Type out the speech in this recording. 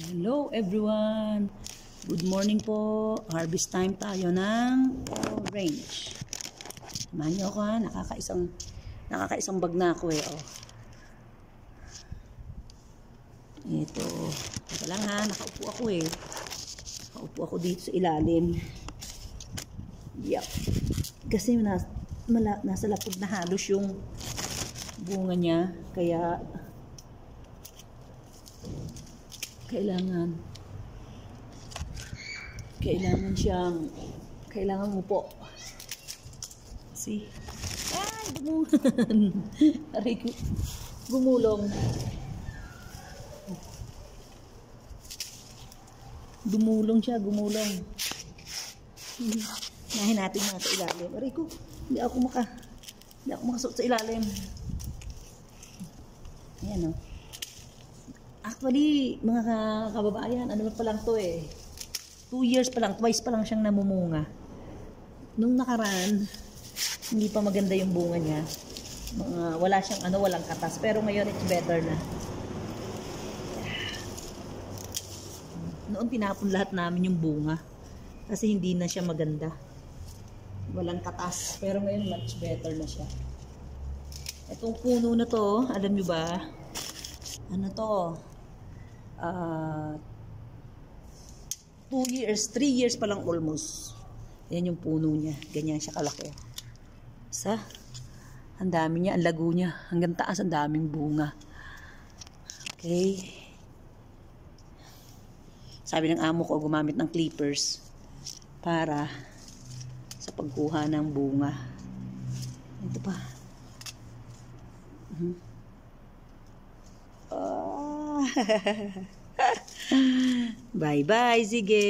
Hello everyone! Good morning po. Harvest time tayo ng orange. Samahan niyo ako ha. Nakakaisang bag na ako eh. Oh. Ito. Ito lang ha. Nakaupo ako eh. Nakaupo ako dito sa ilalim. Yup. Kasi nasa lapog na halos yung bunga niya. Kaya kailangan mo po. See? Ay, aray ko. Gumulong siya. Nahin natin mga sa ilalim. Aray ko. Hindi ako makasuot sa ilalim. Ayan o. Actually, mga kababayan, ano pa lang to eh. 2 years pa lang, twice pa lang siyang namumunga. Nung nakaraan, hindi pa maganda yung bunga niya. Wala siyang walang katas. Pero ngayon, it's better na. Noon tinapon lahat namin yung bunga. Kasi hindi na siya maganda. Walang katas. Pero ngayon, much better na siya. Itong puno na to, alam nyo ba? Ano to? 2 years, 3 years pa lang almost. Yan yung puno niya. Ganyan siya kalaki. Ang dami niya, ang lago niya. Hanggang taas, ang daming bunga. Okay. Sabi ng amo ko, gumamit ng clippers para sa pagkuha ng bunga. Ito pa. Bye-bye, sige.